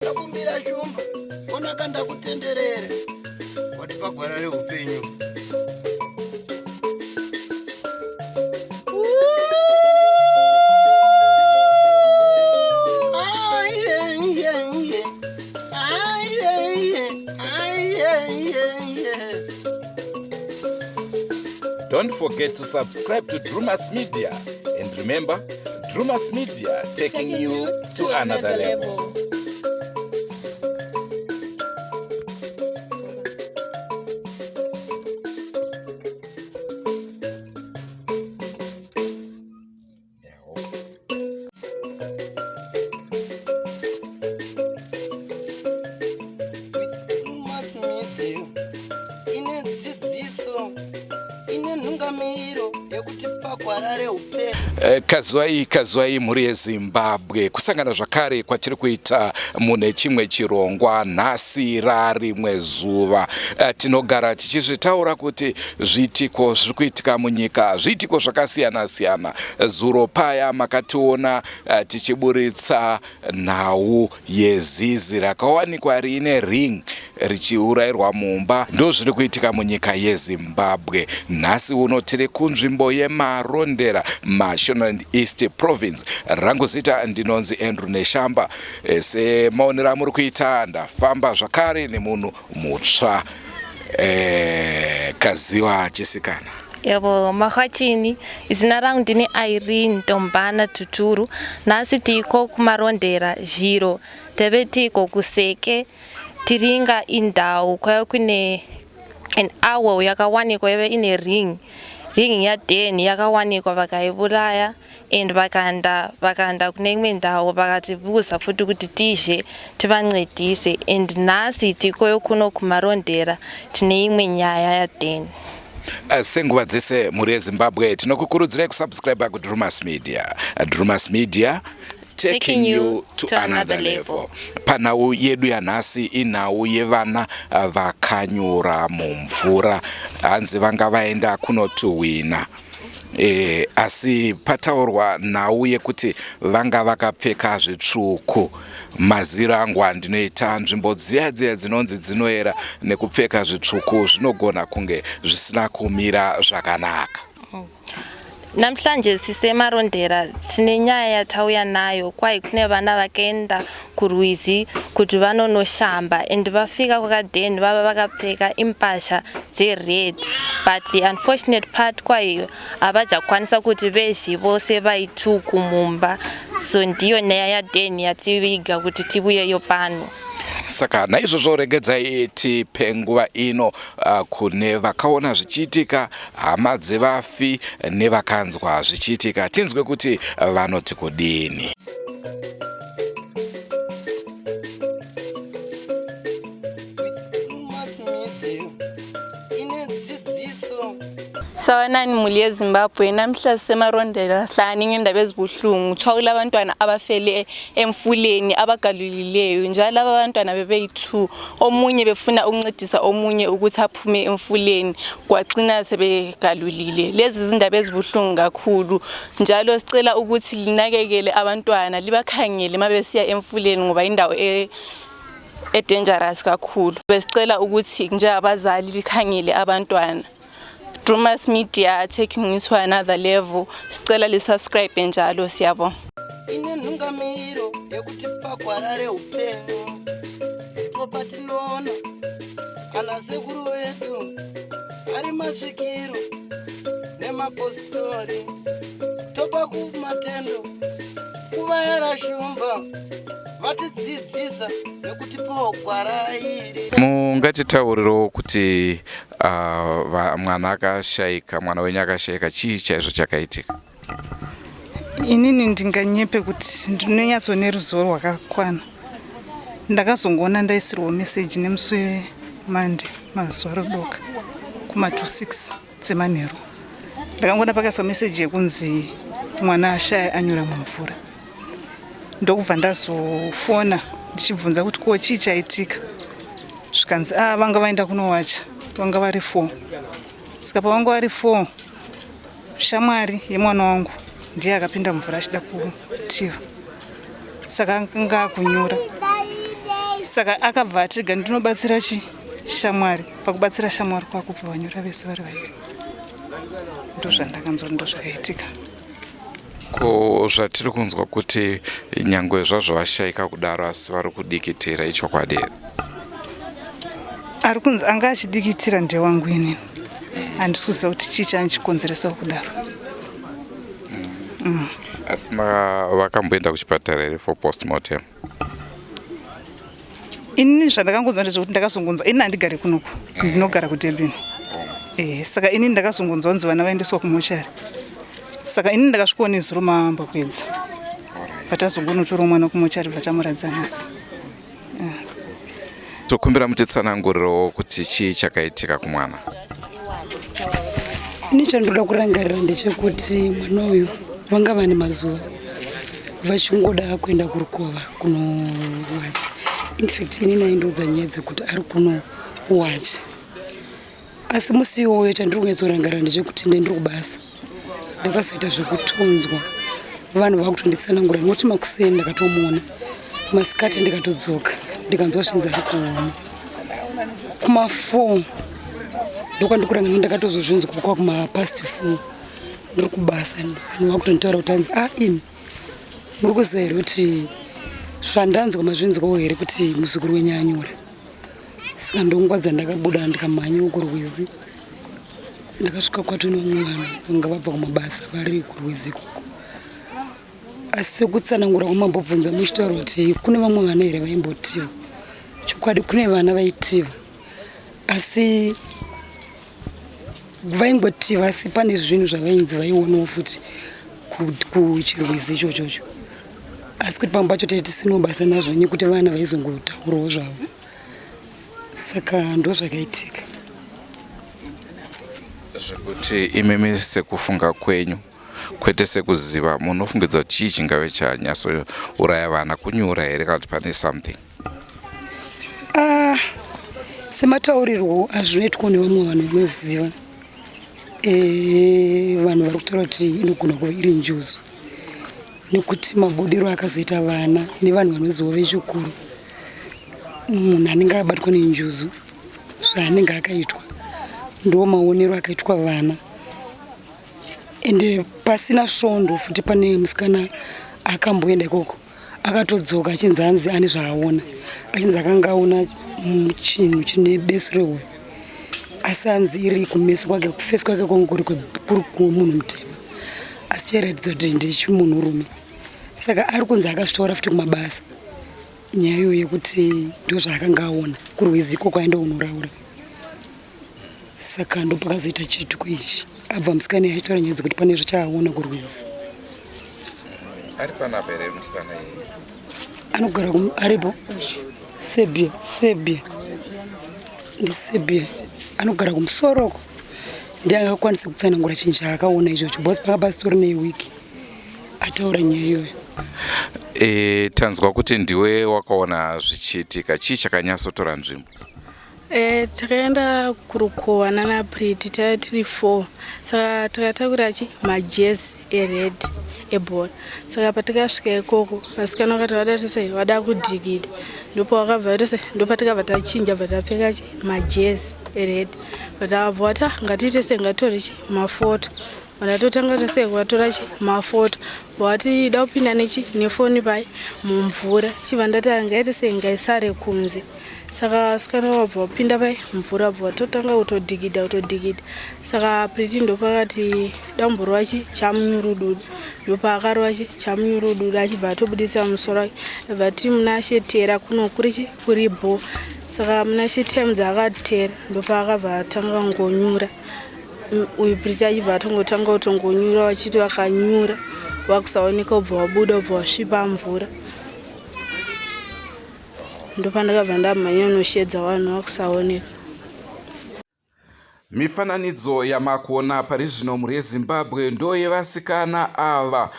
Ndakumbira shumba, ona kanda kutenderere. Wati pagwara reupenyu. Don't forget to subscribe to Drewmas Media. And remember, Drewmas Media taking you to another level. Kazwai muri yeZimbabwe kusangana zvakare kwatiri kuita mune chimwe chirongwa nhasi rarimwe zuva. Tinogara tichizvitaura kuti zvitiko zviri kuitika munyika zvitiko zvakasiyana siyana. Zuro paya makationa tichiburitsa nhau yezizi rakawanikwa rine ring richiurayirwa mumba. Ndo zviri kuitika munyika yeZimbabwe. Nhasi uno tiri kunzvimbo yeMarondera, Mashonaland East Province. Rangu zita ndinonzi Andrew Neshamba. Semaonera muri kuita ndafamba zvakare nemunhu mutsva. Kaziwa chisikana. Yebo mahachini izina rangu ndini Irene Tombana Tuturu. Nasi tiko kumarondera jiro teve tiko kuseke tiringa indau kwayo kune an hour yakawanikwa yave ine ring ya 10 yakawanikwa vakaibulaya and vakaenda kune imwe ndau vakatibuza futi kuti tizhe tivancedise. And nhasi tikoyo kuno kumarondera tine imwe nyaya ya 10. Senguva dzese muri yeZimbabwe tinokukurudzirai kusubscribe kuDrewmas Media. Drewmas Media taking you to another level. Panhau yedu yanhasi inhau yevana vakanyura mumvura. Hanzi vanga vaenda kunotuhwina. Asi pataurwa nhau yekuti vanga vakapfeka zvitsvuku. Maziro angu andinoita nzvimbo dziya dzinonzi dzinoera nekupfeka zvitsvuku zvinogona kunge zvisina kumira zvakanaka. Namhlanje sisemarondera tine nyaya yatauya nayo kwai kune vana vakaenda kurwizi kuti vanonoshamba and vafika kwakadheni vava vakapfeka impasha dzered, but the unfortunate part kwai havajakwanisa kuti vezhi vose vai2 kumumba. So ndiyo nyaya ya10 yativiga kuti tibuyeyo pano. Saka naizvozvo regedzai tipe nguva ino kune vakaona zvichiitika, hama dzevafi nevakanzwa zvichiitika, tinzwe kuti vanoti kudini. Sawanani muli yeZimbabwe, namhla sisemarondera sihlangane ngendaba ezibuhlungu. Thwakula abantwana abafele emfuleni abagalulileyo, njalo laba abantwana bebeyi2, omunye befuna ukuncedisa omunye ukuthi aphume emfuleni kwagcina sebegalulile. Lezi izindaba ezibuhlungu kakhulu, njalo sicela ukuthi linakekele abantwana, libakhangele mabesiya emfuleni ngoba indawo dangerous kakhulu. Besicela ukuthi njengabazali likhangele abantwana. Drewmas Media taking you to another level. Sicela li subscribe njalo siyabonga. Inenhungamiro yekuti pagwara reupenyu topatinoona anasekuru vedu ari masvikiro nemapositori topa kumatendo kuvayara shumba vatidzidzisa nekuti pogwara iri. Mungatitaurirewo kuti mwana akashayika, mwana wenyu akashayika, chii chaizvo chakaitika? Inini ndinganyepe kuti ndinonyatso neruzivo rwakakwana. Ndakazongoona ndaisirwa message nemusi Monday mazuva rodoka kuma-26 dzemanheru. Ndakangoona pakaiswa message yekunzi mwana ashaya anyura mumvura. Ndokubva ndazofona ndichibvunza kuti ko chii chaitika. Zvikanzi vanga vaenda kunowacha, vanga vari 4. Saka pavanga vari 4, shamwari yemwana wangu ndiye akapinda mvura achida kutiva. Saka anga kunyura. saka akabva atiga ndinobatsira shamwari. Pakubatsira shamwari kwakubva vanyura vese vari vairi. Ndozvandakanzwa ndozvakaitika. Ko zvatiri kunzwa kuti nyangwe zvazvo vashaika kudaro asi vari kudikitira ichokwadi here? Ari kunzi anga achidikitira ndewangu inini. Handisi kuziva kuti chii chanichikonzeresawo kudaro. Asi vakamboenda kuchipatara here for postmortem? Inini zvandakangonzwa ndezvekuti ndakazongonzwa, ini handigari kunoku, ndinogara kuDurban. Saka inini ndakazongonzwa kunzi vana vaendeswa kumochari. Saka inini ndakasvikawo nezuro maamba kuedza. Vatazongonotora mwana kumochari vatamuradza nhasi. Tokumbira mutitsanangurirawo kuti chii chakaitika kumwana. Ini chandoda kurangarira ndechekuti mwana uyu vanga vane mazuva vachingoda kuenda kurukova kunowacha. In fact ini naindodza nyaya dzekuti ari kunowacha. Asi musi iwoyo chandiri kunyatsorangarira ndechekuti ndiri kubasa. Ndakazoita zvekutonzwa. Vanhu vakutonditsanangura noti makuseni ndakatomuona. Masikati ndikatodzoka ndikanzwa zvinzi ari kuoma. Kuma4 ndokwandikuranga ndakatozozvinzwa kwa kuma past 4 ndiri kubasa. Vanhu vakutonitaura kuti hanzi imi muri kuziva here kuti zvandanzwa mazvinzwawo here kuti muzukuru wenyu anyura. Saka ndongwadza ndakabuda ndikamhanyawo kurwizi. Ndakasvika kwato nevamwe vanhu vanga vabva kumabasa vari kurwizi ikoko. Asi sekutsanangura kwamambobvunza muchitaura kuti kune vamwe vana here vaimbotiva. Chokwadi kune vana vaitiva. Asi vaingotiva asi pane zvinhu zvavainzi vaionawo futi kuchirwizi ichochocho. Asi kuti pamwe pacho tisino basa nazvo nekuti vana vaizongotaurawo zvavo. Saka ndo zvakaitika. Zvekuti imimi sekufunga kwenyu kwete sekuziva munofungidza kuti chii chingave chanyatsouraya vana, kunyura here kana kuti pane something? Semataurirwo azvinoitwa nevamwe vanhu vanoziva. Vanhu vari kutaura kuti inogona kuva iri njuzu nekuti mabudiro akazoita vana nevanhu vanoziva vechikuru. Munhu anenge abatwa nenjuzu zvaanenge akaitwa ndo maonero akaitwa vana. Ende pasina svondo futi pane musikana akamboenda ikoko akatodzoka achinzi hanzi ane zvaaona, achinzi akanga aona chinhu chine besi rehoyo asi hanzi iri kumeso kwake, kufesi kwake kwangu kuri kumunhu mutema asi chairatidza kuti ndechimunhurume. Saka ari kunzi akazvitaura futi kumabasa nyaya iyoyo yekuti ndo zvaakanga aona kurwizi ikoko aenda kunoraura. Saka ndo pakazoita chituko ichi abva musikana aitaura nyaya dzekuti pane zvichaaona kurwizi. Ari panapa here musikana iyi? Anogara aripo Serbia. Ndi Serbia. Anogara kumusoro. Ndiye akakwanisa kutsanangura chinhu chaakaona ichocho. Bosi pakabasitori newiki ataura nyaya iyoyo. Tanzwa kuti ndiwe wakaona zvichiitika, chii chakanyatsotora nzvimbo? Takaenda kurukova nanaPriti taiva tiri 4. Saka takatakura majezi ered ebhora. Saka patakasvika ikoko vasikana vakati vada kudhigida. Ndopavakabva ndopatakabva tachinja bva tapfeka majezi ered. Vatakabva ngatiite sengatore mafoto. Vandatotanga tasevatora mafoto. Vati da kupinda nefoni pai mumvura. Chivandata ngaite sengaisare kunze. Saka vasikana vabva vapinda pai mumvura bva vatotanga kutodhigidha. Saka Priti ndopakati damburo chamunyurududu. Ndopakarova chamunyurududu achibva atobuditsa musoro wake. Vati munashetera kuno kuri bho. Saka munashetimu dzakatera ndopakabva atanga ngonyura. Uyu Priti achibva atongotanga kutongonyura vachiti vakanyura vakusaoneka ubva wabuda ubva wasvipa mvura. Ndopandakabva ndamhanya noshedza vanhu vakusaoneka. Mifananidzo yamakuona pari zvino mhuri yeZimbabwe ndo yevasikana ava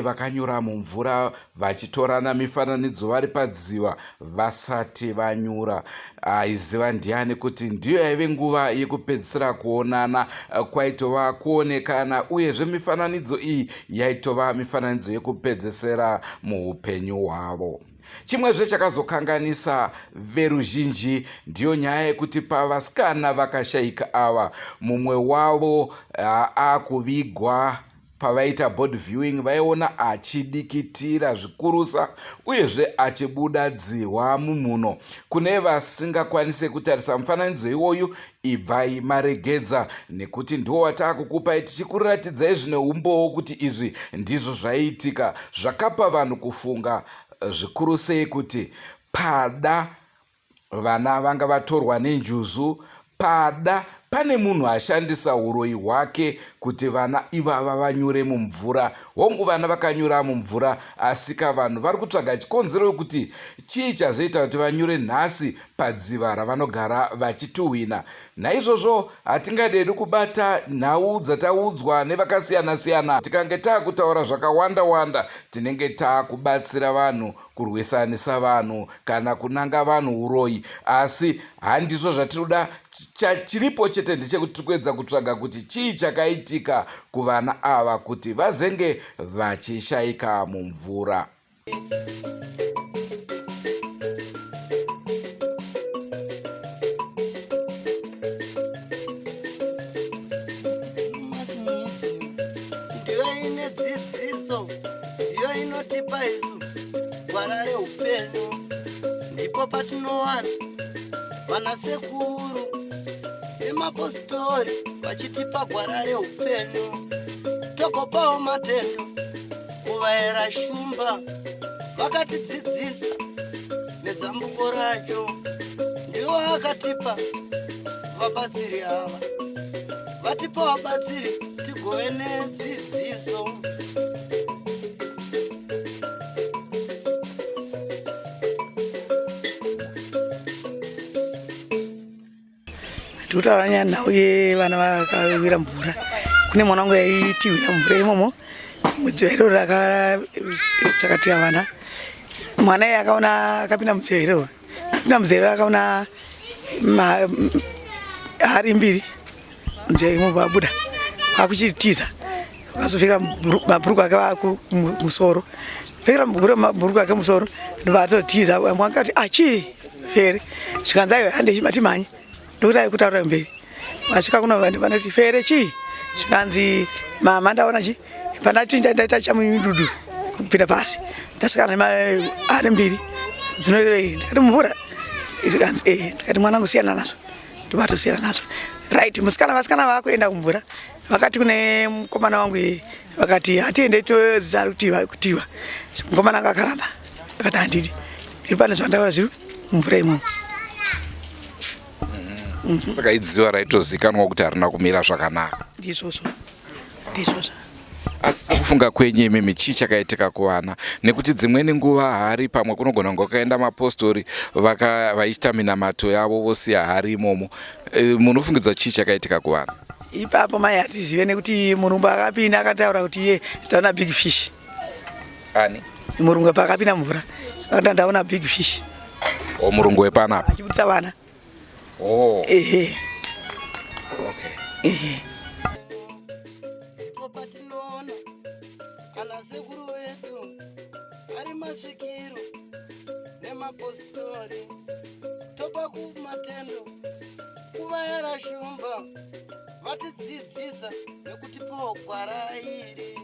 vakanyura mumvura vachitorana mifananidzo vari padziva vasati vanyura. Aiziva ndiani kuti ndiyo yaive nguva yekupedzisira kuonana kwaitova kuonekana, uyezve mifananidzo iyi yaitova mifananidzo yekupedzesera muupenyu hwavo. Chimwezve chakazokanganisa veruzhinji ndiyo nyaya yekuti pavasikana vakashayika ava, mumwe wavo akuvigwa pavaita board viewing, vaiona achidikitira zvikurusa uyezve achibuda dzihwa mumhuno. Kune vasingakwanise kutarisa mufananidzo iwoyu, ibvai maregedza nekuti ndiwo wataakukupai tichikuratidzai zvine umbowo kuti izvi ndizvo zvaiitika. Zvakapa vanhu kufunga zvikuru sei kuti pada vana vanga vatorwa nenjuzu, pada pane munhu ashandisa uroyi hwake kuti vana ivava vanyure mumvura. Hongu vana vakanyura mumvura, asika vanhu vari kutsvaga chikonzero kuti chii chazoita kuti vanyure nhasi padziva ravanogara vachituhwina. Naizvozvo hatingadedi kubata nhau dzataudzwa nevakasiyana-siyana. Tikange taakutaura zvakawanda-wanda, tinenge taakubatsira vanhu kurwisanisa vanhu kana kunanga vanhu uroyi, asi handizvo zvatinoda. Chiripo chete ndechekuti tikuedza kutsvaga kuti chii chakaitika kuvana ava kuti vazenge vachishayika mumvura. Ndiyo ine dzidziso, ndiyo inotipa isu gwara reupenyu. Ndipo patinowana vanasekuru nemapositori vachitipa gwara reupenyu. Tokopawo matendo kuvaera shumba, vakatidzidzisa nezambuko racho. Ndivo vakatipa vabatsiri ava, vatipa vabatsiri tigove nedzidziso. Tikutaura nhau yevana vakawira mvura. Kune mwana wangu yaitiwira mvura imomo, mudziva rakachakatira vana. Mwana iye akaona akapinda mudziva akapinda mudziva akaona hari mbiri, mudziva imomo vabuda kwakuchitiza, vakazopfeka mabhuruku ake vakumusoro, pfekera mabhuruku ake musoro ndovatotiza. Mwana akati achii fere, zvikanzi aiwa handei matimhanye ndokuti aikutaurira mberi. Vasvika kuno vanoti fere chii, zvikanzi mama ndaona chi, pandati ndaita chamududu kupinda pasi, ndasvika ari mbiri dzinorevei, ndikati mvura, zvikanzi ndikati mwanangu siyana nazvo, ndovatosiyana nazvo. Right, vasikana vakuenda kumvura, vakati kune mukomana wangu vakati hatiende todzidza kutiwa. Mukomana anga akaramba akati handidi, iri pane zvandaura zviri mumvura imomo. Saka idziva raitozikanwa kuti harina kumira zvakanaka. Ndizvozvo. Asi sekufunga kwenyu imimi chii chakaitika kuvana? Nekuti dzimweni nguva hari pamwe kunogona kunge kwakaenda mapositori vachiita minamato yavo vosiya hari imomo. Munofungidza chii chakaitika kuvana? Ipapo mai hatizive nekuti murumbu akapinda akataura kuti iye ndaona big fish. Ani? Murungu paakapinda mvura akati ndaona big fish. O murungu wepanapa? Achibudisa vana. Oh. Ehe. Okay. Ehe. Ndipo patinoona anasekuru vedu ari masvikiro nemapositori, topa kumatendo kuvaera shumba, vatidzidzisa nekutipawo gwara iri.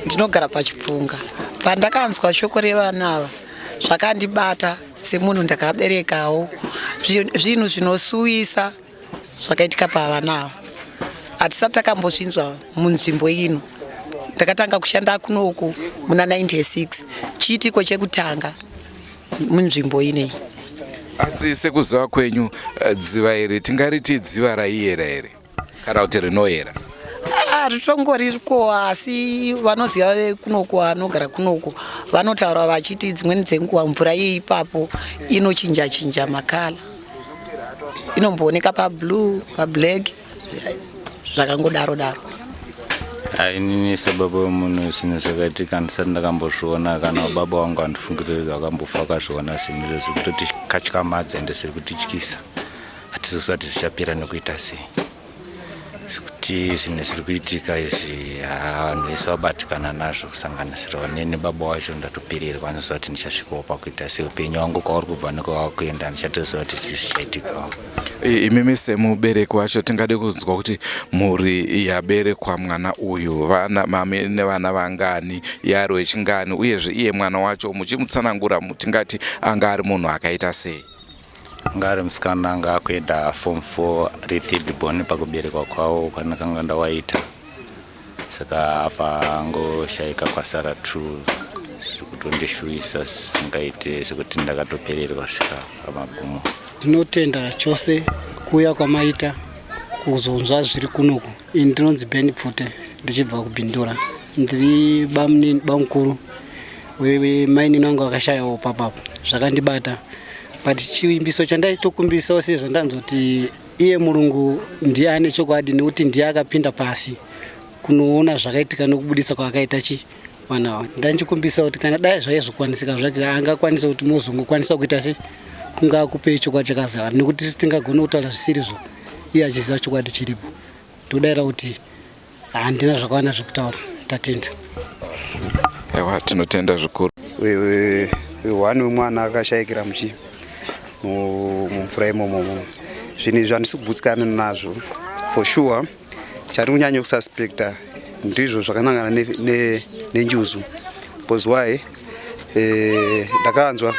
Ndinogara pachipunga. Pandakanzwa shoko revana ava zvakandibata semunhu ndakaberekawo, zvinhu zvinosuwisa zvakaitika pavana ava. Hatisati takambozvinzwa munzvimbo ino. Ndakatanga kushanda kunoku muna 96, chiitiko chekutanga munzvimbo inei. Asi sekuziva kwenyu dziva iri tingariti dziva raiyera here kana kuti rinoyera? Ritongoriko, asi vanoziva kunoku, vanogara kunoku vanotaura vachiti dzimweni dzenguva mvura ipapo inochinja makala, inombooneka pablue, pablack, zvakangodaro. Inini sababu munhu zvinhu zvakaitika ndisati ndakambozviona, kana baba vangu handifungiri vakambofa vakazviona zvinhu izvozvo, kutoti katyamadza ende zviri kutityisa hatizosati zvichapera nekuita sei sekuti zvinhu zviri kuitika izvi vanhu vese vabatikana nazvo kusanganisira nebaba wacho ndatopererwa ndizoti ndichasvikawo pakuita sei upenyu wangu kwauri kubva nekwava kuenda ndichatoziva kuti zvichichaitikawo. Imimi semubereki wacho tingade kunzwa kuti muri yaberekwa mwana uyu mame nevana vangani yari wechingani uyezve iye mwana wacho muchimutsanangura tingati anga ari munhu akaita sei? Ngari musikana anga akuenda form 4 re3rd born pakuberekwa kwawo kwanakanga ndawaita saka apa angoshaika kwasara 2 zvekutondishuvisa singaite sekuti ndakatopererwa svika pamagumo. Tinotenda chose kuuya kwamaita kuzonzwa zviri kunoku. Ini ndinonzi Beni Pfute ndichibva kubhindura, ndiri bamukuru wemainini wangu akashayawo papapo zvakandibata. But chivimbiso chandaitokumbisawo sezvo ndanzoti iye Mulungu ndiye ane chokwadi nekuti ndiye akapinda pasi kunoona zvakaitika nokubudisa kwaakaita vana. Ndanchikumbisa kuti kana dai zvaizokwanisika zvake angakwanisa kuti mozongokwanisa kuita sei kungakupe chokwadi chakazara nekuti tingagona kutaura zvisirizvo iye achiziva chokwadi chiripo. Ndodayira kuti handina zvakawanda zvekutaura. Tatenda. Ewa tinotenda zvikuru. Wani wemwana akashayikira mumvura imomo. Zvinhu izvi handisi kubutsikana nazvo for sure. Chari kunyanya kususpecta ndizvo zvakanangana nenjuzu. Because why? Ndakanzwa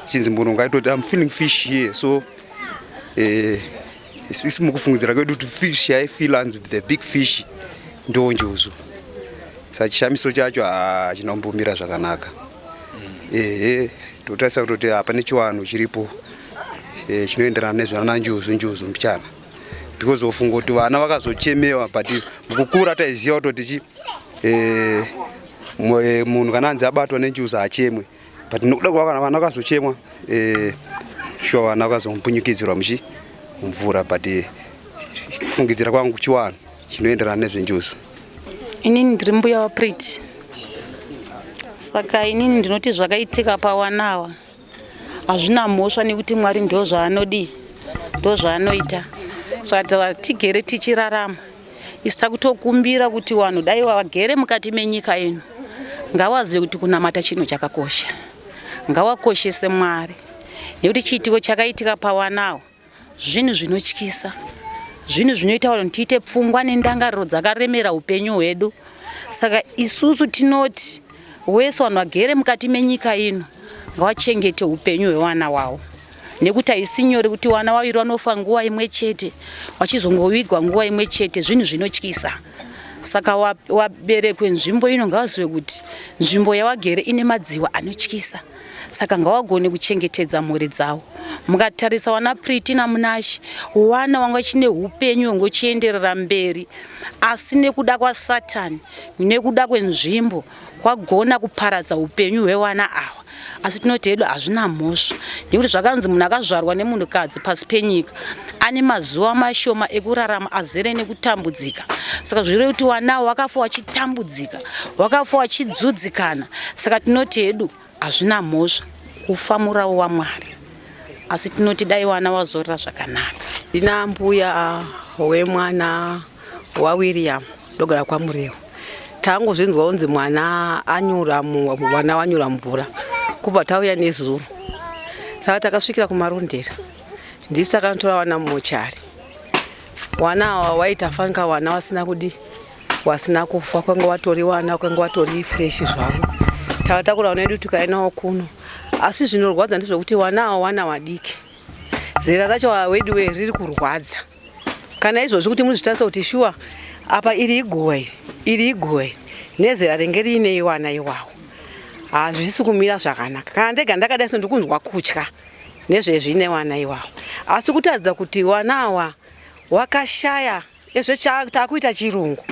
chinzi mbunhu ngaitoti I'm feeling fish here, so isi mukufungidzira kwedu kuti fish yaifeel the big fish ndo njuzu. Saka chishamiso chacho hachinombomira zvakanaka. Totarisa kuti hapane chivanhu chiripo chinoenderana nezvana njuzu mbichana. Because ofunga kuti vana vakazochemewa, but mukukura taiziva kuti munhu kana anzi abatwa nenjuzu hachemwe, but nokuda kwavana vana vakazochemwa sure vana vakazompunyikidzirwa mumvura, but kufungidzira kwangu chivanhu chinoenderana nezvenjuzu. Inini ndiri mbuya waPriti, saka inini ndinoti zvakaitika pawanawa hazvina mhosva nekuti Mwari ndo zvaanodi, ndo zvaanoita. Saka tigere tichirarama isita kutokumbira kuti vanhu dai vagere mukati menyika ino ngavazive kuti kunamata chinhu chakakosha, ngavakoshese Mwari nekuti chiitiko chakaitika pawanawa zvinhu zvinotyisa, zvinhu zvinoita kuti tiite pfungwa nendangariro dzakaremera upenyu hwedu. Saka isusu tinoti wese vanhu vagere mukati menyika ino ngavachengete upenyu hwevana wavo, nekuti haisi nyore kuti vana vaviri vanofa nguva imwe chete vachizongovigwa nguva imwe chete, zvinhu zvinotyisa. Saka waberekwe nzvimbo ino ngavazive kuti nzvimbo yawagere ine madziva anotyisa, saka ngavagone kuchengetedza mhuri dzavo. Mukatarisa wana Priti naMunashe, wana wanga chine upenyu hwangochienderera mberi, asi nekuda kwaSatani nekuda kwenzvimbo kwagona kuparadza upenyu hwewana ava. Asi tinoti hedu hazvina mhosva nekuti zvakanzi munhu akazvarwa nemunhukadzi pasi penyika ane mazuva mashoma ekurarama azere nekutambudzika. Saka zviri kuti wanawo wakafa wachitambudzika, wakafa wachidzudzikana. Saka tinoti hedu hazvina mhosva kufa murawo waMwari, asi tinoti dai wana wazorora zvakanaka. Ndina mbuya wemwana waWilliam ndogara kwaMurewo. Tangozvinzwa kunzi mwana wanyura mvura kubva tauya nezuro. Saka takasvikira kuMarondera, ndisi takantora wana mumochari. Wana awa waita fanika wana wasina kufa, kwanga watori wana, kwanga watori fresh zvavo. Takatakura wana edu tikaenawo kuno, asi zvinorwadza ndezvekuti wana awa wana wadiki, zera racho wedu riri kurwadza. Kana izvozvi kuti muzvitarisa kuti shuwa apa iri iguwa nezera ringe riine wana iwawo hazvisi kumira zvakanaka. Kana ndega ndakadai ndikunzwa kutya nezvezvine wana iwawo, asi kutaridza kuti wana awa wakashaya ezvetakuita chirungu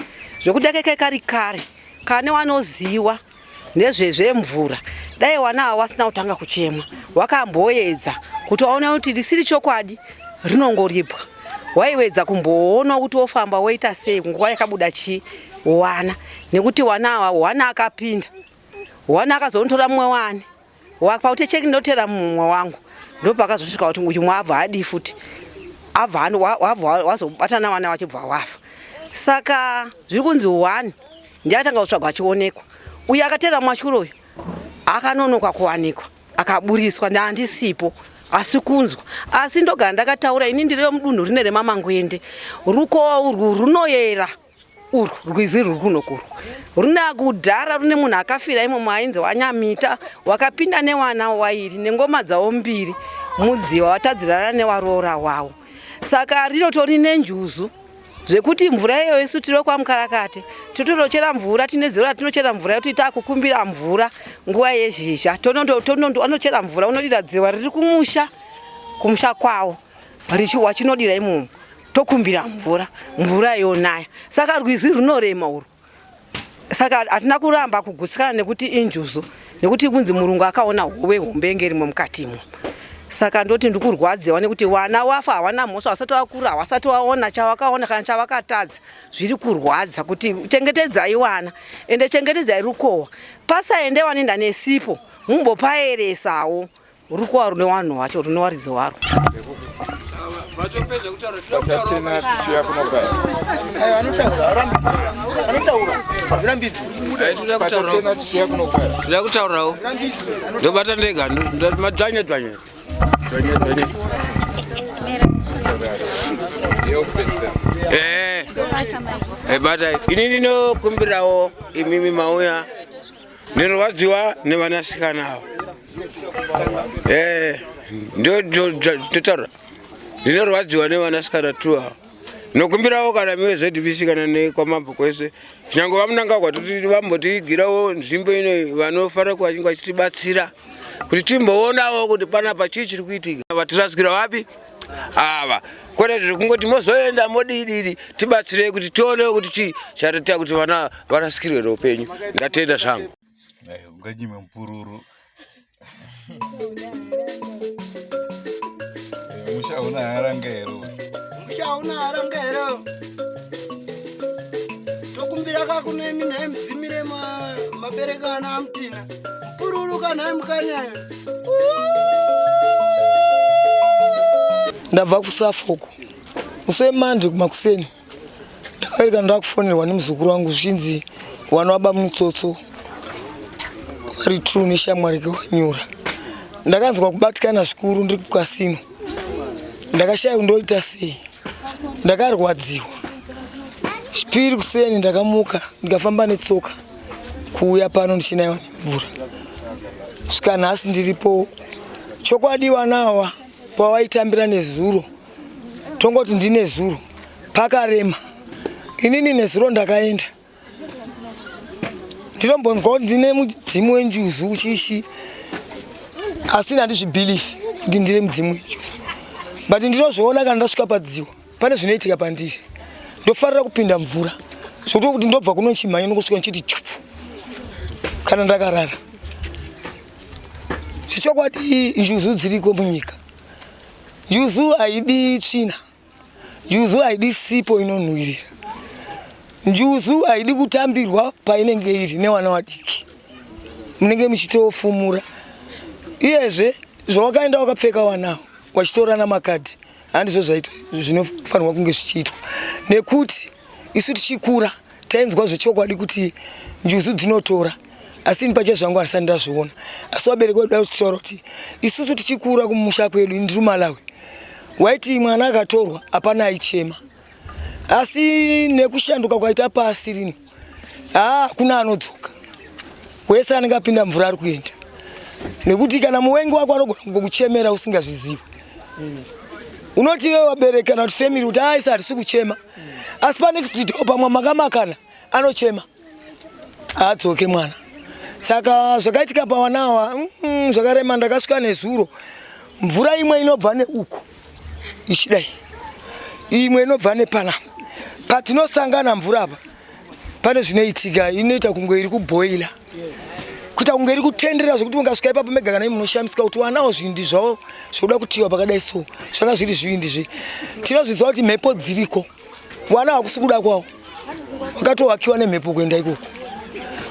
zvekudekeke kare kane wanoziwa nezvezvemvura. Dai wana awa wasina kutanga kuchema, wakamboedza kuti waona kuti risiri chokwadi rinongoripwa, waiwedza kumboona kuti wofamba woita sei nguva yakabuda wana, nekuti wana awa wana akapinda, wana akazontora mumwe wani pauti cheki ndotera mumwe wangu ndopakazosvika kuti uyu mwabva adi futi abva wazobatana vana vachibva wafa. Saka zviri kunzi 1 ndiye atanga kutsvagwa achionekwa. Uyu akatera mwashuro uyu akanonoka kuwanikwa akaburiswa ndandisipo asi kunzwa. Asi ndogara ndakataura ini ndiri mudunhu rine remamangwende ruko urwu runoyera urwu rwizi ruri kunokuru runa kudhara rune munhu akafira imo mwainzi wanyamita wakapinda newana wairi nengoma dzawo 2 mudziwa watadzirana newaroora wawo. Saka rinotori nenjuzu zvekuti mvura iyo isu tiro kwamukarakate totorochera mvura tine zero ratinochera mvura yoti takukumbira mvura nguva yezhizha tonondo anochera mvura unodira dziwa riri kumusha kwawo richiwa chinodira imomo tokumbira mvura yonaya. Saka rwizi runorema urwu. Saka atina kuramba kugutsikana nekuti injuzu nekuti kunzi Murungu akaona hove hombe ngerimo mukatimo. Saka ndoti ndikurwadziwa nekuti wana wafa hawana mhosva vasati vakura vasati vaona chavakaona kana chavakatadza zviri kurwadza kuti chengetedzai wana ende chengetedzai rukowa pasaende vanenda nesipo mumbopaeresawo rukowa rune vanhu vacho rune waridzi waro. Kutaurawo ndobata ndega madzvanye dzvanye bata ini ndinokumbirawo imimi mauya ndinorwadziwa nevanasikana avo ndotaura ndinorwadziwa nevanasikana tu avo nokumbirawo kana miwe ZBC kana nekwamabvo kwese nyange vamunangagwa kuti vambotigirawo nzvimbo ino vanofara kuva vachitibatsira kuti timboonawo kuti panapa chii chiri kuitika. Vatirasikira vapi ava kwete zviri kungoti mozoenda modididi tibatsirei kuti tionewo kuti chii chataita kuti vana varasikirwe neupenyu. Ndatenda zvangu unganyime mupururu mushauna harangero tokumbira kakune mina emdzimire maberekana amutina pururu kana emukanya ndabva kusafoko musemandi kumakuseni ndakairika ndakufonerwa nemuzukuru wangu zvichinzi wana waba mutsotso vari true neshamwari wanyura. Ndakanzwa kubatikana zvikuru ndiri kukasino ndakashaya ndoita sei ndakarwadziwa. Chipiri kuseni ndakamuka ndikafamba netsoka kuuya pano ndichinaiwa nemvura. Svika nhasi ndiripo. Chokwadi wanawa pawaitambira nezuro tongoti ndine zuro pakarema inini nezuro ndakaenda ndinombonzwa kuti ndine mudzimu wenjuzu chishi asi handizvibhilifi kuti ndine mudzimu wenjuzu but ndinozviona kana ndasvika padziwa pane zvinoitika pandiri ndofarira kupinda mvura zvokuti kuti ndobva kuno chimhanya nokusvika nchiti chupu kana ndakarara. Zvichokwadi njuzu dziriko munyika. Njuzu haidi tsvina, njuzu haidi sipo inonhuhwirira, njuzu haidi kutambirwa painenge iri newana vadiki munenge muchitofumura. Iyezve zvawakaenda wakapfeka wanawo wachitorana makadhi handizvo zvinofanirwa kunge zvichiitwa, nekuti isu tichikura tainzwa zvechokwadi kuti njuzu dzinotora, asi ini pache zvangu handisati ndazviona. Asi vabereki vedu kutaura kuti isusu tichikura kumusha kwedu, ndiri Malawi, waiti mwana akatorwa hapana aichema, asi nekushanduka kwaita pasi rino kuna anodzoka wese anenge apinda mvura ari kuenda, nekuti kana muwengi wako anogona kungokuchemera usingazvizivi. Unoti wewe wabereki kana kuti family kuti aisa hatisi kuchema, asi panext video pamwe makamakana anochema adzoke mwana. Saka zvakaitika pawanawa zvakarema. Ndakasvika nezuro mvura imwe inobva neuko ichidai, imwe inobva nepana. Patinosangana mvura apa pane zvinoitika, inoita kunge iri kuboila, kuita kunge iri kutenderera zvokuti ungasvika ipapo mega kana munoshamisika kuti wanawo zvindi zvavo zvokuda kutiwa pakadai so. Zvanga zviri zvindizve tinozviziva kuti mhepo dziriko, wana hakusi kuda kwawo, wakatowakiwa nemhepo kuenda ikoko.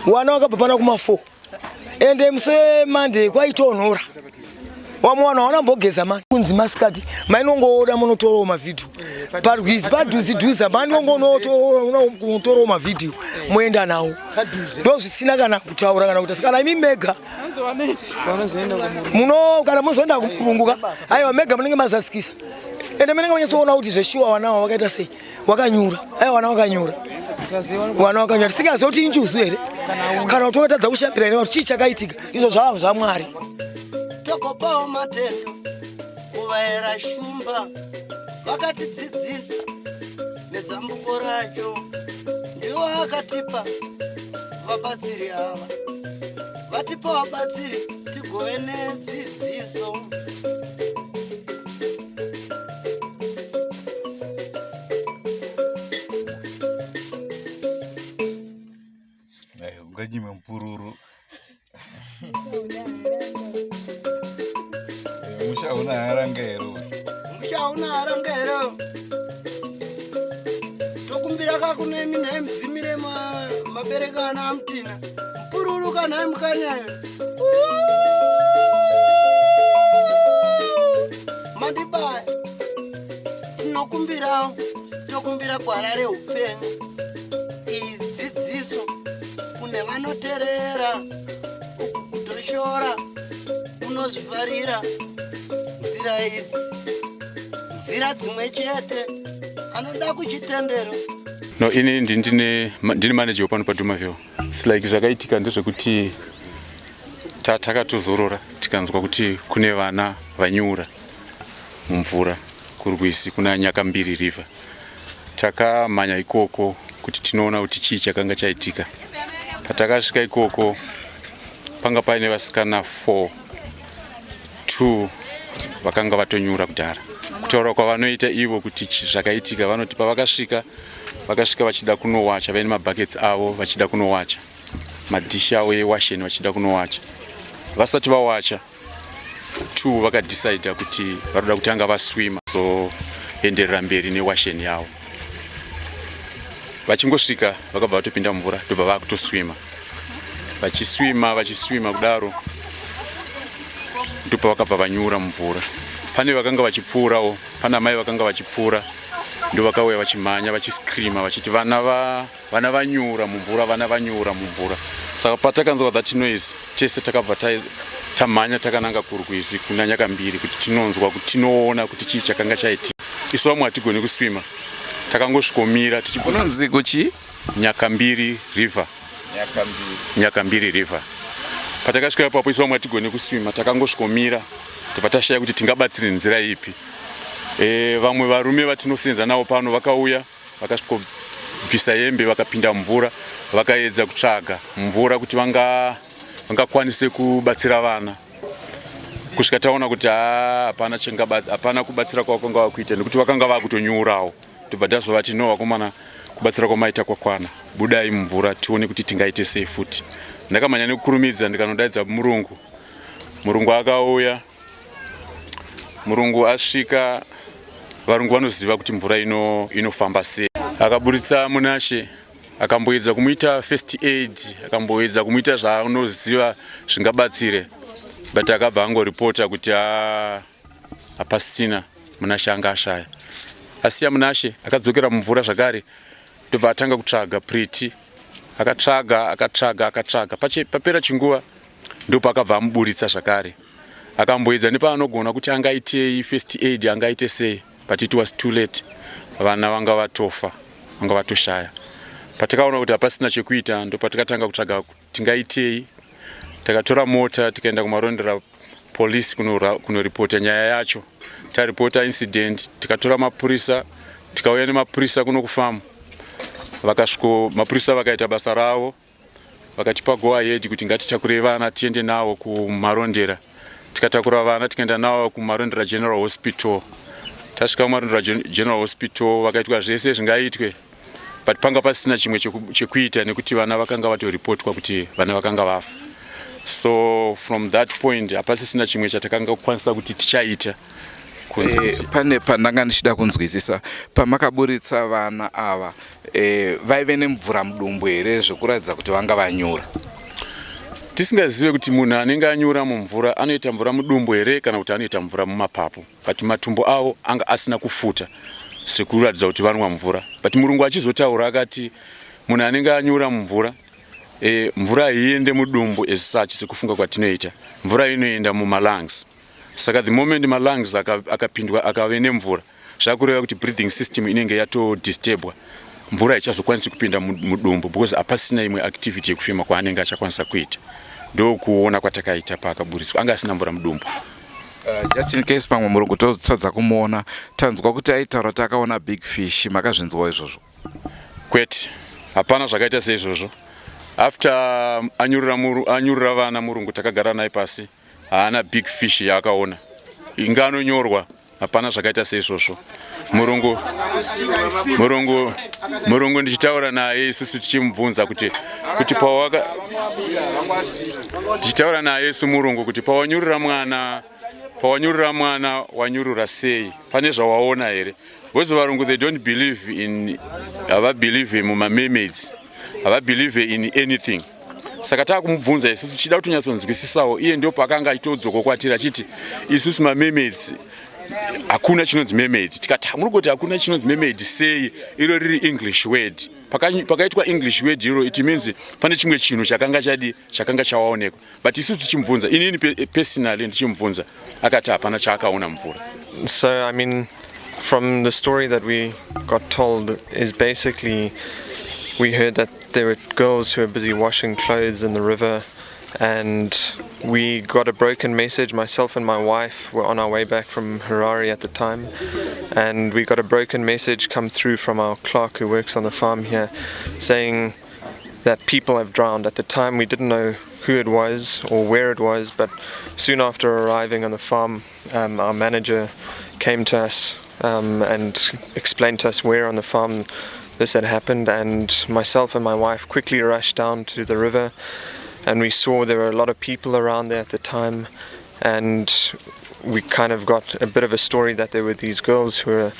Wana wakabva pana kuma 4 ende muse Monday kwaitonhora wamwana wanambogeza mani kunzi masikati mainongoda munotoro mavideo parwizi padhuzi mainongonotoro mavideo moenda nawo ndozvisina kana kutaura kana kuti kana imi mega muno kana muzoenda kumurunguka aiwa mega munenge mazasikisa ende munenge manyasoona kuti zveshuwa wanawo wakaita sei wakanyura aiwa wana wakanyura tisingazoti injuzu here kana kuti wakatadza kushambira ine kuti chii chakaitika izvo zvava zvamwari tokopawo matendo kuvaera shumba vakatidzidzisa nezambuko racho ndivo vakatipa vabatsiri ava vatipa vabatsiri tigove nedzidziso unganyime mpururu mushauna harangero tokumbira kakunemi naye mudzimire mabereka ana amutina mpururu kana mukanyayo mandibaya tinokumbirawo tokumbira gwara reupenyu idzidziso kune vanoteerera kutoshora unozvivharira nzira idzi nzira dzimwe chete anoda kuchitendero no ini ndini manager pano paDrewmas like zvakaitika ndezvekuti takatozorora tikanzwa kuti kune vana vanyura mumvura kurwisi kuna Nyakambiri river takamhanya ikoko kuti tinoona kuti chii chakanga chaitika patakasvika ikoko panga paine vasikana 2 vakanga vatonyura kudhara kutaura kwavanoita ivo kuti zvakaitika vanoti pavakasvika vachida kunowacha vaine mabuckets avo vachida kunowacha madhishi avo ewasheni vachida kunowacha vasati vawacha 2 vakadecida kuti varoda kutanga vaswima zoenderera mberi newasheni yavo vachingosvika vakabva vatopinda mumvura ndobva vakutoswima vachiswima kudaro ndipo vakabva vanyura mumvura pane vakanga vachipfuurawo pana mai vakanga vachipfuura ndo vakauya vachimhanya vachiscreama vachiti vana vanyura mumvura saka patakanzwa that noise tese takabva tamhanya takananga kurwizi kuna Nyakambiri kuti tinonzwa kuti tinoona kuti chii chakanga chaitika isu vamwe hatigoni kuswima takangosvikomira unonzi kuchi Nyakambiri river patakasvika ipapo isu vamwe hatigoni kuswima takangosvikomira tobva tashaya kuti tingabatsire nzira ipi vamwe varume vatinosenza navo pano vakauya vakasvikobvisa hembe vakapinda mumvura vakaedza kutsvaga mvura kuti vangakwanise kubatsira vana kusvika taona kuti hapana kubatsira kwavakanga vakuita nekuti vakanga vakutonyurawo tobva tazovati no vakomana kubatsira kwamaita kwakwana budai mumvura tione kuti tingaite sei futi ndakamhanya nekukurumidza ndikanodaidza murungu akauya murungu asvika varungu vanoziva kuti mvura inofamba sei akaburitsa munashe akamboedza kumuita first aid akamboedza kumuita zvaanoziva zvingabatsire but akabva angoripota kuti hapasina munashe anga ashaya asiya munashe akadzokera mumvura zvakare ndobva atanga kutsvaga Priti akatsvaga papera chinguva ndipo akabva amuburitsa zvakare akamboedza nepaanogona kuti angaitei first aid angaite sei but it was too late vana vanga vatofa vanga vatoshaya patakaona kuti hapasina chekuita ndopatakatanga kutsvaga tingaitei takatora mota tikaenda kumarondera police kunoripota nyaya yacho taripota incident tikatora mapurisa tikauya nemapurisa kuno kufamu mapurisa vakaita basa ravo vakatipa go ahead kuti ngatitakure vana tiende navo kumarondera tikatakura vana tikaenda navo kumarondera general hospital tasvika kumarondera general hospital vakaitwa zvese zvingaitwe but panga pasina chimwe chekuita nekuti vana vakanga vatoripotwa kuti vana vakanga vafa so from that point hapasisina chimwe chatakanga kukwanisa kuti tichaita pane pandanga ndichida kunzwisisa pamakaburitsa vana ava vaive nemvura mudumbu here zvekuratidza kuti vanga vanyura tisingazive kuti munhu anenge anyura mumvura anoita mvura mudumbu here kana kuti anoita mvura mumapapu, but matumbo avo anga asina kufuta sekuratidza kuti vanwa mvura. But Murungu achizotaura akati munhu anenge anyura mumvura, mvura haiende mudumbu as such sekufunga kwatinoita, mvura inoenda mumalungs. Saka the moment malungs akapindwa akave nemvura, zvakureva kuti breathing system inenge yatodisturbwa, mvura ichazokwanisi kupinda mudumbu because hapasina imwe activity yekufema kwaanenge achakwanisa kuita. Ndokuona kwatakaita paakaburiswa, anga asina mvura mudumbu. Just in case pamwe Murungu totsadza kumuona, tanzwa kuti aitaura kuti akaona big fish, makazvinzwa izvozvo? Kwete, hapana zvakaita seizvozvo. After anyurira vana Murungu takagara naye pasi, haana big fish yaakaona. Inga anonyorwa, hapana zvakaita seizvozvo. Murungu ndichitaura naye isusu tichimubvunza kuti pawaka tichitaura naye isu Murungu kuti pawanyurira mwana wanyurura sei, pane zvawaona here? Because varungu they don't believe in, havabelieve muma mermaids, havabelieve in anything. Saka takumubvunza isusu tichida kuti unyatsonzwisisawo, iye ndio pakanga achitodzoko kwatira achiti isusu ma mermaids hakuna chinonzi mermaid. Tikati muri kuti hakuna chinonzi mermaid sei, iro riri English word. Pakaitwa English word iro, it means pane chimwe chinhu chakanga chawaonekwa. But isusu tichimubvunza, inini personally ndichimubvunza, akati hapana chaakaona mvura. So I mean, from the story that we got told is basically we heard that there were girls who were busy washing clothes in the river, and we got a broken message. Myself and my wife were on our way back from Harare at the time, and we got a broken message come through from our clerk who works on the farm here saying that people have drowned. At the time we didn't know who it was or where it was, but soon after arriving on the farm, our manager came to us and explained to us where on the farm this had happened, and myself and my wife quickly rushed down to the river, and we saw there were a lot of people around there at the time, and we kind of got a bit of a story that there were these girls who were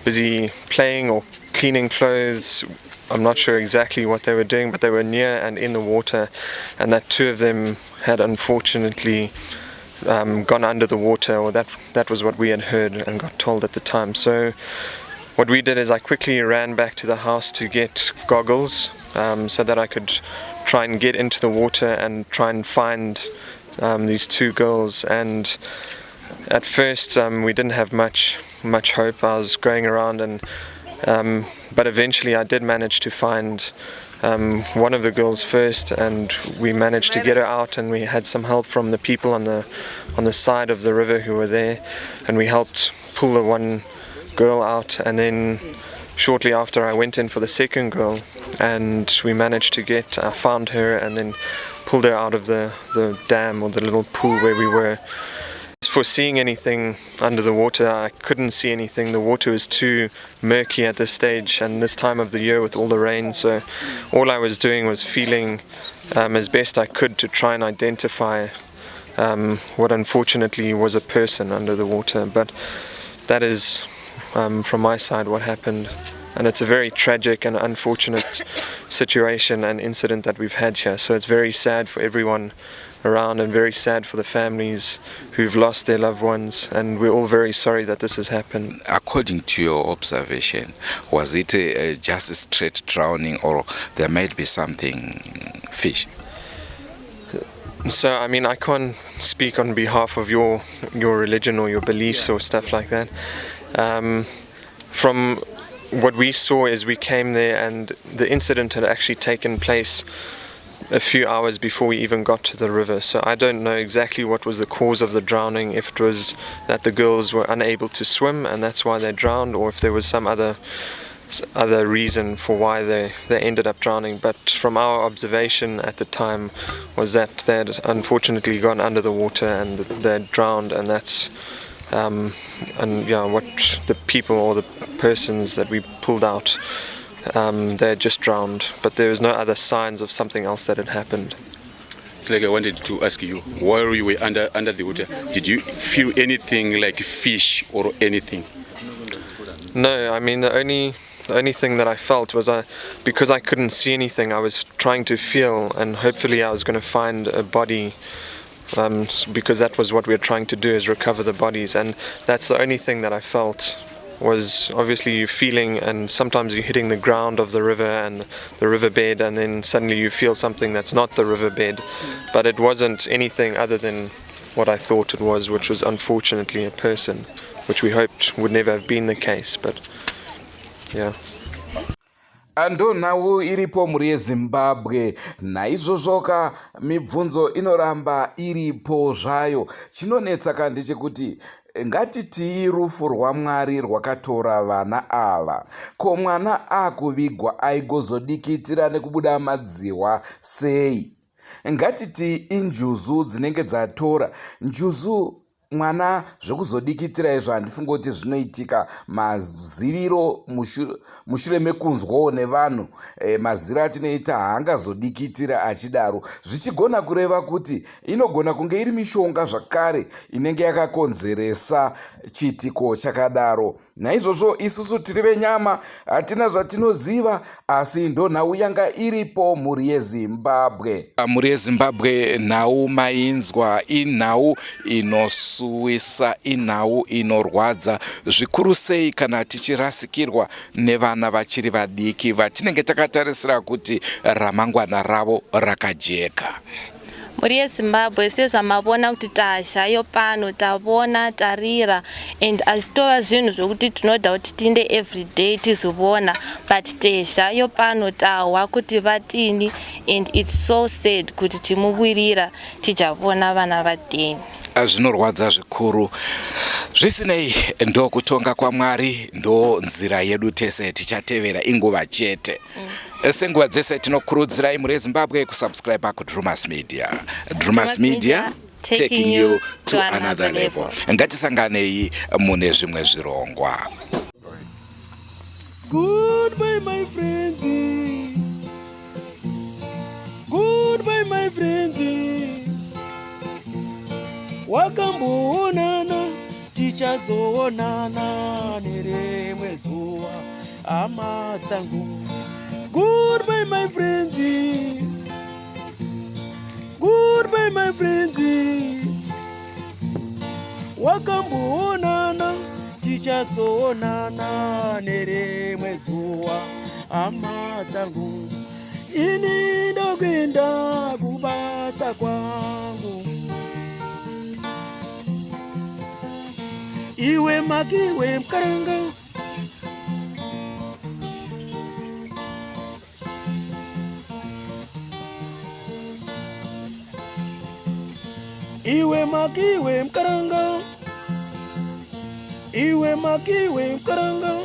busy playing or cleaning clothes. I'm not sure exactly what they were doing, but they were near and in the water, and that two of them had unfortunately gone under the water, or that was what we had heard and got told at the time. So what we did is I quickly ran back to the house to get goggles so that I could try and get into the water and try and find these two girls. And at first we didn't have much hope. I was going around, and but eventually I did manage to find one of the girls first, and we managed to get her out, and we had some help from the people on the side of the river who were there, and we helped pull the one girl out. And then shortly after I went in for the second girl, and we managed to I found her and then pulled her out of the dam, or the little pool where we were. For seeing anything under the water, I couldn't see anything. The water was too murky at this stage and this time of the year with all the rain, so all I was doing was feeling as best I could to try and identify what unfortunately was a person under the water. But that is from my side what happened, and it's a very tragic and unfortunate situation and incident that we've had here. So it's very sad for everyone around, and very sad for the families who've lost their loved ones, and we're all very sorry that this has happened. According to your observation, was it just a straight drowning, or there might be something fish? So I mean, I can't speak on behalf of your religion or your beliefs or stuff like that. From what we saw is we came there and the incident had actually taken place a few hours before we even got to the river. So I don't know exactly what was the cause of the drowning, if it was that the girls were unable to swim and that's why they drowned, or if there was some other reason for why they ended up drowning. But from our observation at the time was that they had unfortunately gone under the water and they had drowned, and that's what the people or the persons that we pulled out, they had just drowned, but there was no other signs of something else that had happened. It's like I wanted to ask you, while you were under the water, did you feel anything like fish or anything? No, I mean the only The only thing that I felt was because I couldn't see anything, I was trying to feel, and hopefully I was going to find a body, because that was what we were trying to do, is recover the bodies. And that's the only thing that I felt, was obviously you feeling, and sometimes you're hitting the ground of the river and the riverbed, and then suddenly you feel something that's not the riverbed. But it wasn't anything other than what I thought it was, which was unfortunately a person, which we hoped would never have been the case, but yeah. Ando nhau iripo muri yeZimbabwe, naizvozvoka mibvunzo inoramba iripo zvayo. Chinonetsa ndechekuti ngatiti rufu rwaMwari rwakatora vana ava, ko mwana akuvigwa aigozodikitira nekubuda madziwa sei? Ngatiti injuzu dzinenge dzatora njuzu mwana zvekuzodikitira izvo handifunga kuti zvinoitika maziviro mushure mekunzwawo nevanhu, maziviro atinoita haangazodikitira achidaro, zvichigona kureva kuti inogona kunge iri mishonga zvakare inenge yakakonzeresa chiitiko chakadaro. Naizvozvo isusu tiri venyama hatina zvatinoziva, asi ndonhau yanga iripo mhuri yeZimbabwe. Mhuri yeZimbabwe nhau mainzwa inhau inosuwisa, inhau inorwadza zvikuru sei kana tichirasikirwa nevana vachiri vadiki vatinenge takatarisira kuti ramangwana ravo rakajeka. Mhuri yeZimbabwe sezvamavona kuti tashayo pano, tavona tarira, and azvitova zvinhu zvokuti tinoda kuti tinde everyday tizivona, but teshayo pano tahwa kuti vatini, and it's so sad kuti timuwirira tijavona vana vatini. Zvinorwadza zvikuru. Zvisinei, ndo kutonga kwaMwari, ndo nzira yedu tese tichatevera inguva chete. Senguva dzese tinokurudzirai muri yeZimbabwe kusubscribe kuDrewmas Media. Drewmas Media, taking you to another level. Ngatisanganei mune zvimwe zvirongwa. Goodbye my friends. Goodbye my friends. Wakamboonana tichazoonana nerimwe zuva, hama dzangu. Goodbye my friends. Goodbye my friends. Wakamboonana tichazoonana nerimwe zuva, hama dzangu. Ini ndokwenda kubasa kwangu. Iwe makiwe mkaranga. Iwe makiwe mkaranga. Iwe makiwe mkaranga.